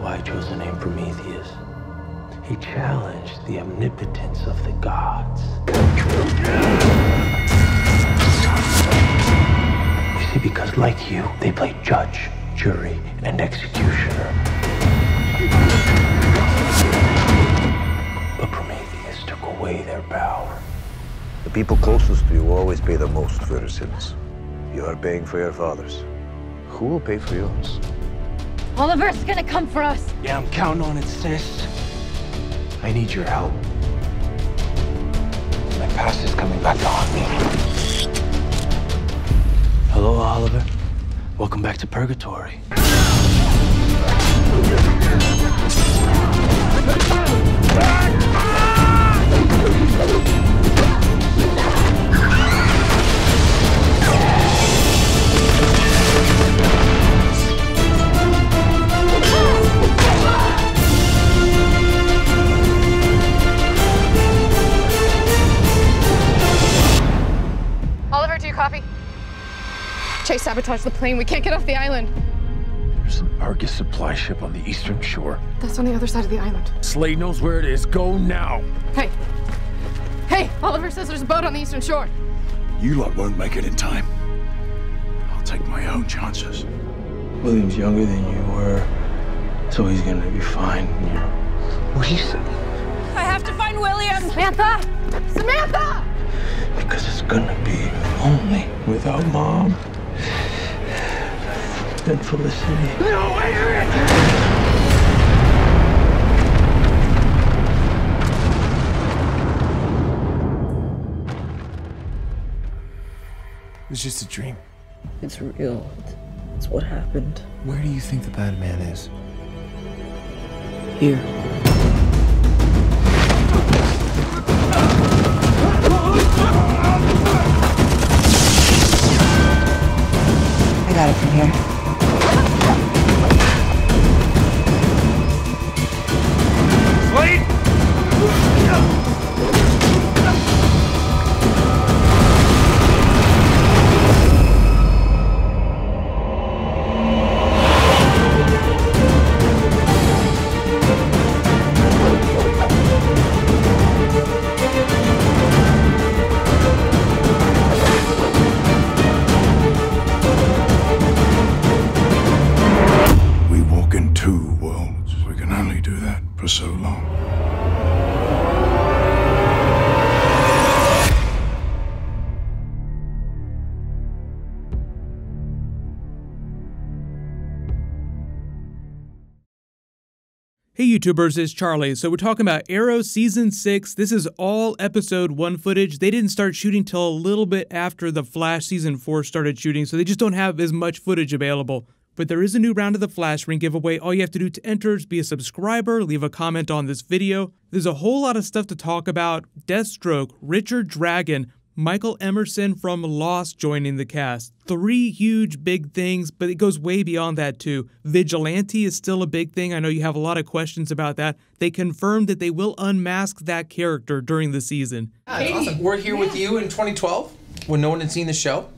why I chose the name Prometheus. He challenged the omnipotence of the gods. You see, because like you, they play judge, jury, and executioner. But Prometheus took away their power. The people closest to you always pay the most for their sins. You are paying for your fathers. Who will pay for yours? Oliver's gonna come for us. Yeah, I'm counting on it, sis. I need your help. My past is coming back to haunt me. Hello, Oliver. Welcome back to Purgatory. Oliver, do you copy? Chase sabotaged the plane. We can't get off the island. There's an Argus supply ship on the eastern shore. That's on the other side of the island. Slade knows where it is. Go now. Hey. Hey, Oliver says there's a boat on the eastern shore. You lot won't make it in time. I'll take my own chances. William's younger than you were, so he's gonna be fine. What do you say? I have to find William! Samantha! Samantha! Because it's gonna be lonely without Mom and Felicity. No, Adrian! It was just a dream. It's real. It's what happened. Where do you think the bad man is? Here. I got it from here. Slade! For so long. Hey YouTubers, it's Charlie. So we're talking about Arrow Season 6. This is all Episode 1 footage. They didn't start shooting till a little bit after The Flash Season 4 started shooting, so they just don't have as much footage available. But there is a new round of the Flash Ring giveaway. All you have to do to enter is be a subscriber, leave a comment on this video. There's a whole lot of stuff to talk about. Deathstroke, Richard Dragon, Michael Emerson from Lost joining the cast. 3 huge big things, but it goes way beyond that too. Vigilante is still a big thing. I know you have a lot of questions about that. They confirmed that they will unmask that character during the season. That's awesome. We're here with you in 2012 when no one had seen the show.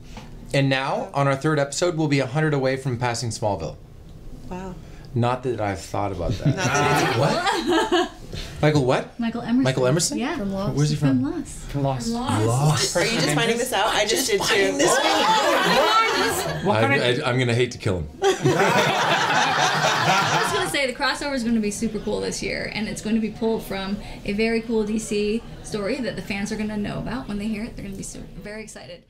And now, on our 3rd episode, we'll be 100 away from passing Smallville. Wow. Not that I've thought about that. Not that it's What? Michael what? Michael Emerson. Michael Emerson? Yeah. From Lost. Where's he from? From Lost. From Lost. Lost. Are you just finding this out? I just did too. I'm going to hate to kill him. I was going to say the crossover is going to be super cool this year, and it's going to be pulled from a very cool DC story that the fans are going to know about when they hear it. They're going to be very excited.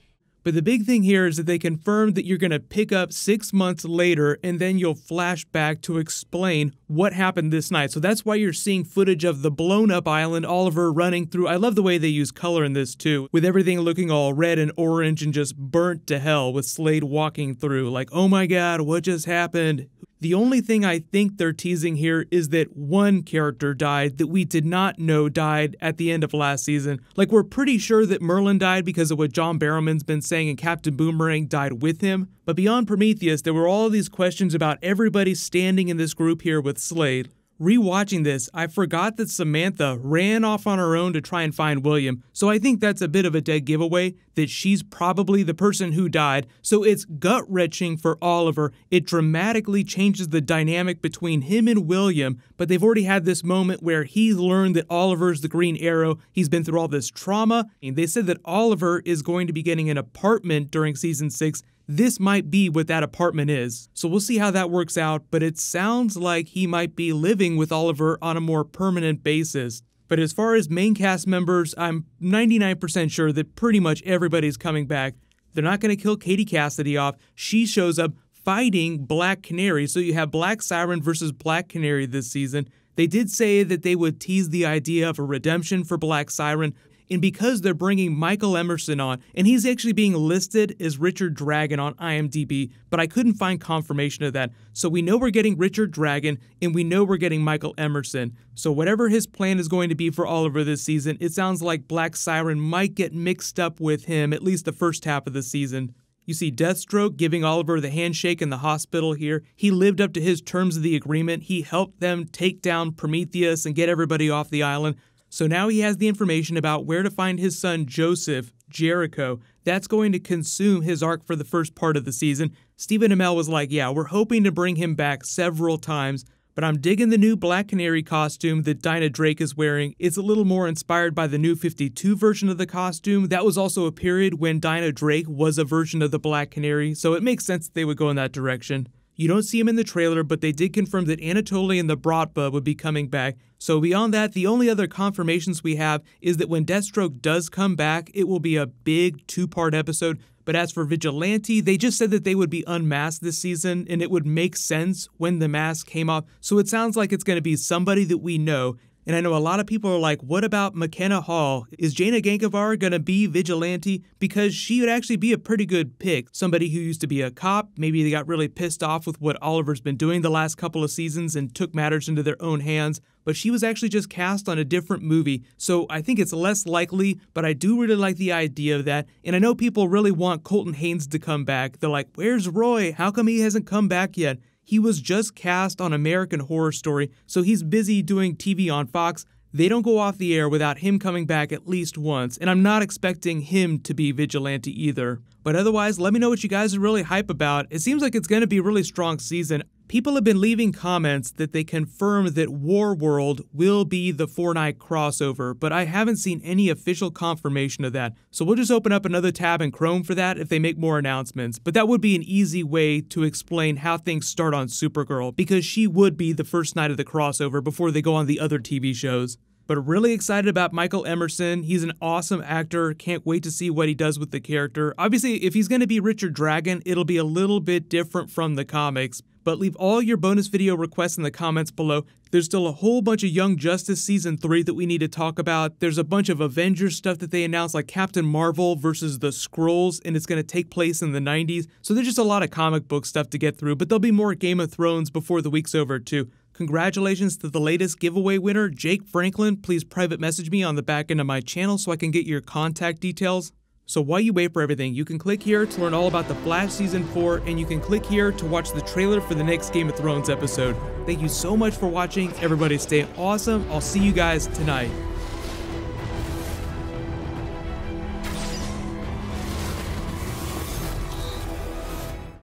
But the big thing here is that they confirmed that you're going to pick up 6 months later, and then you'll flash back to explain what happened this night. So that's why you're seeing footage of the blown up island, Oliver running through. I love the way they use color in this too, with everything looking all red and orange and just burnt to hell, with Slade walking through like, oh my god, what just happened? The only thing I think they're teasing here is that one character died that we did not know died at the end of last season. Like, we're pretty sure that Merlin died because of what John Barrowman's been saying, and Captain Boomerang died with him. But beyond Prometheus, there were all these questions about everybody standing in this group here with Slade. Rewatching this, I forgot that Samantha ran off on her own to try and find William, so I think that's a bit of a dead giveaway that she's probably the person who died, so it's gut-wrenching for Oliver. It dramatically changes the dynamic between him and William, but they've already had this moment where he's learned that Oliver's the Green Arrow. He's been through all this trauma, and they said that Oliver is going to be getting an apartment during season 6. This might be what that apartment is. So we'll see how that works out, but it sounds like he might be living with Oliver on a more permanent basis. But as far as main cast members, I'm 99% sure that pretty much everybody's coming back. They're not going to kill Katie Cassidy off. She shows up fighting Black Canary, so you have Black Siren versus Black Canary this season. They did say that they would tease the idea of a redemption for Black Siren, and because they're bringing Michael Emerson on, and he's actually being listed as Richard Dragon on IMDb, but I couldn't find confirmation of that. So we know we're getting Richard Dragon, and we know we're getting Michael Emerson. So whatever his plan is going to be for Oliver this season, it sounds like Black Siren might get mixed up with him, at least the first half of the season. You see Deathstroke giving Oliver the handshake in the hospital here. He lived up to his terms of the agreement. He helped them take down Prometheus and get everybody off the island. So now he has the information about where to find his son Joseph, Jericho. That's going to consume his arc for the first part of the season. Stephen Amell was like, yeah, we're hoping to bring him back several times, but I'm digging the new Black Canary costume that Dinah Drake is wearing. It's a little more inspired by the New 52 version of the costume. That was also a period when Dinah Drake was a version of the Black Canary, so it makes sense that they would go in that direction. You don't see him in the trailer, but they did confirm that Anatoly and the Bratva would be coming back. So beyond that, the only other confirmations we have is that when Deathstroke does come back, it will be a big 2-part episode. But as for Vigilante, they just said that they would be unmasked this season, and it would make sense when the mask came off. So it sounds like it's going to be somebody that we know. And I know a lot of people are like, what about McKenna Hall? Is Jaina Gankovar going to be Vigilante? Because she would actually be a pretty good pick. Somebody who used to be a cop, maybe they got really pissed off with what Oliver's been doing the last couple of seasons and took matters into their own hands. But she was actually just cast on a different movie, so I think it's less likely, but I do really like the idea of that. And I know people really want Colton Haynes to come back. They're like, where's Roy? How come he hasn't come back yet? He was just cast on American Horror Story, so he's busy doing TV on Fox. They don't go off the air without him coming back at least once, and I'm not expecting him to be Vigilante either. But otherwise, let me know what you guys are really hype about. It seems like it's going to be a really strong season. People have been leaving comments that they confirm that Warworld will be the Fortnite crossover, but I haven't seen any official confirmation of that. So we'll just open up another tab in Chrome for that if they make more announcements. But that would be an easy way to explain how things start on Supergirl, because she would be the first night of the crossover before they go on the other TV shows. But really excited about Michael Emerson. He's an awesome actor. Can't wait to see what he does with the character. Obviously, if he's going to be Richard Dragon, it'll be a little bit different from the comics. But leave all your bonus video requests in the comments below. There's still a whole bunch of Young Justice Season 3 that we need to talk about. There's a bunch of Avengers stuff that they announced, like Captain Marvel versus the Skrulls, and it's going to take place in the 90s. So there's just a lot of comic book stuff to get through, but there'll be more Game of Thrones before the week's over too. Congratulations to the latest giveaway winner, Jake Franklin. Please private message me on the back end of my channel so I can get your contact details. So while you wait for everything, you can click here to learn all about The Flash Season 4, and you can click here to watch the trailer for the next Game of Thrones episode. Thank you so much for watching. Everybody stay awesome. I'll see you guys tonight.